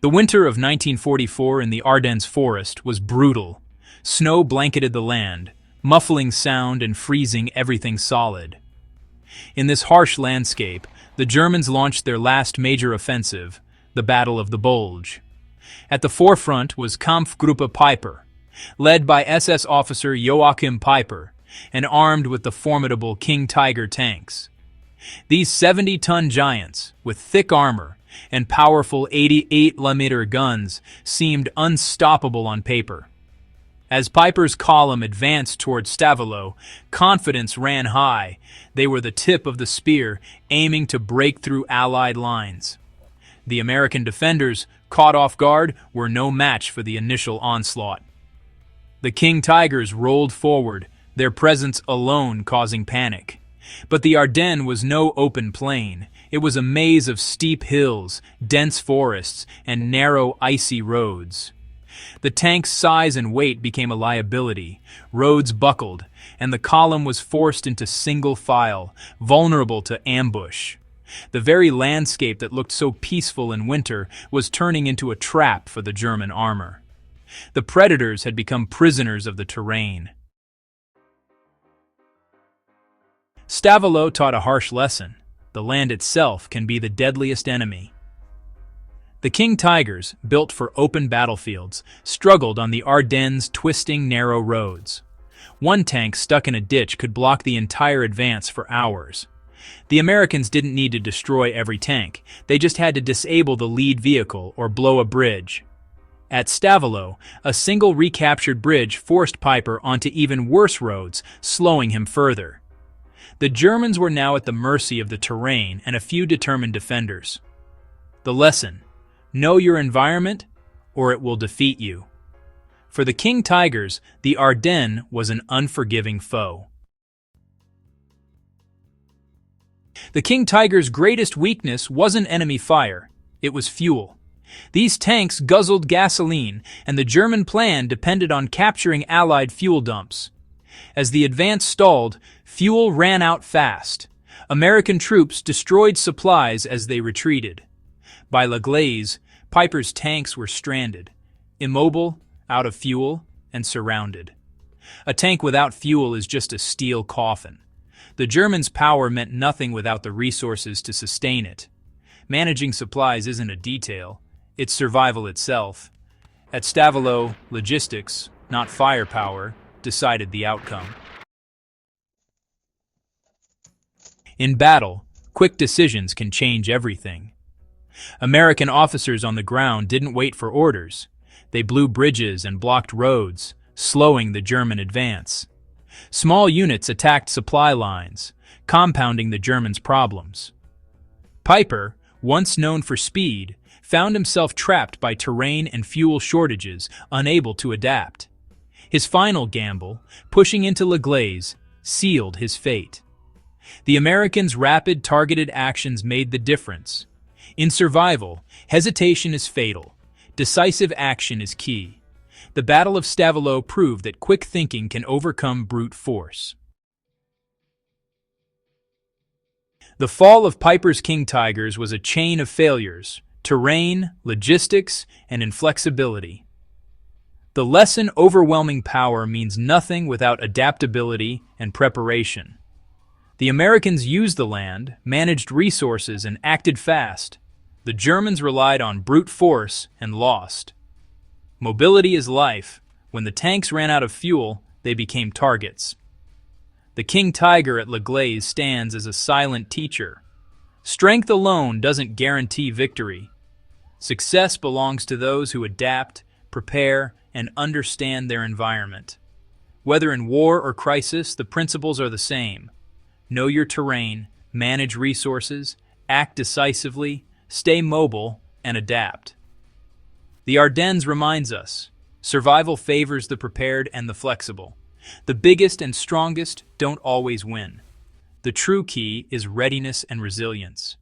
The winter of 1944 in the Ardennes forest was brutal. Snow blanketed the land, muffling sound and freezing everything solid. In this harsh landscape, the Germans launched their last major offensive, the Battle of the Bulge. At the forefront was Kampfgruppe Peiper, led by SS officer Joachim Peiper, and armed with the formidable King Tiger tanks. These 70-ton giants, with thick armor and powerful 88mm guns, seemed unstoppable on paper. As Peiper's column advanced toward Stavelot, confidence ran high. They were the tip of the spear, aiming to break through Allied lines. The American defenders, caught off guard, were no match for the initial onslaught. The King Tigers rolled forward, their presence alone causing panic. But the Ardennes was no open plain. It was a maze of steep hills, dense forests, and narrow, icy roads. The tank's size and weight became a liability. Roads buckled, and the column was forced into single file, vulnerable to ambush. The very landscape that looked so peaceful in winter was turning into a trap for the German armor. The predators had become prisoners of the terrain. Stavelot taught a harsh lesson. The land itself can be the deadliest enemy. The King Tigers, built for open battlefields, struggled on the Ardennes' twisting, narrow roads. One tank stuck in a ditch could block the entire advance for hours. The Americans didn't need to destroy every tank. They just had to disable the lead vehicle or blow a bridge. At Stavelot, a single recaptured bridge forced Peiper onto even worse roads, slowing him further. The Germans were now at the mercy of the terrain and a few determined defenders. The lesson: know your environment, or it will defeat you. For the King Tigers, the Ardennes was an unforgiving foe. The King Tiger's greatest weakness wasn't enemy fire, it was fuel. These tanks guzzled gasoline, and the German plan depended on capturing Allied fuel dumps. As the advance stalled, fuel ran out fast. American troops destroyed supplies as they retreated. By La Glaise, Peiper's tanks were stranded, immobile, out of fuel, and surrounded. A tank without fuel is just a steel coffin. The Germans' power meant nothing without the resources to sustain it. Managing supplies isn't a detail, it's survival itself. At Stavelot, logistics, not firepower, decided the outcome. In battle, quick decisions can change everything. American officers on the ground didn't wait for orders. They blew bridges and blocked roads, slowing the German advance. Small units attacked supply lines, compounding the Germans' problems. Peiper, once known for speed, found himself trapped by terrain and fuel shortages, unable to adapt. His final gamble, pushing into La Glaise, sealed his fate. The Americans' rapid, targeted actions made the difference. In survival, hesitation is fatal. Decisive action is key. The Battle of Stavelot proved that quick thinking can overcome brute force. The fall of Peiper's King Tigers was a chain of failures: terrain, logistics, and inflexibility. The lesson: overwhelming power means nothing without adaptability and preparation. The Americans used the land, managed resources, and acted fast. The Germans relied on brute force and lost. Mobility is life. When the tanks ran out of fuel, they became targets. The King Tiger at La Glaise stands as a silent teacher. Strength alone doesn't guarantee victory. Success belongs to those who adapt, prepare, and understand their environment. Whether in war or crisis, the principles are the same. Know your terrain, manage resources, act decisively, stay mobile, and adapt. The Ardennes reminds us, survival favors the prepared and the flexible. The biggest and strongest don't always win. The true key is readiness and resilience.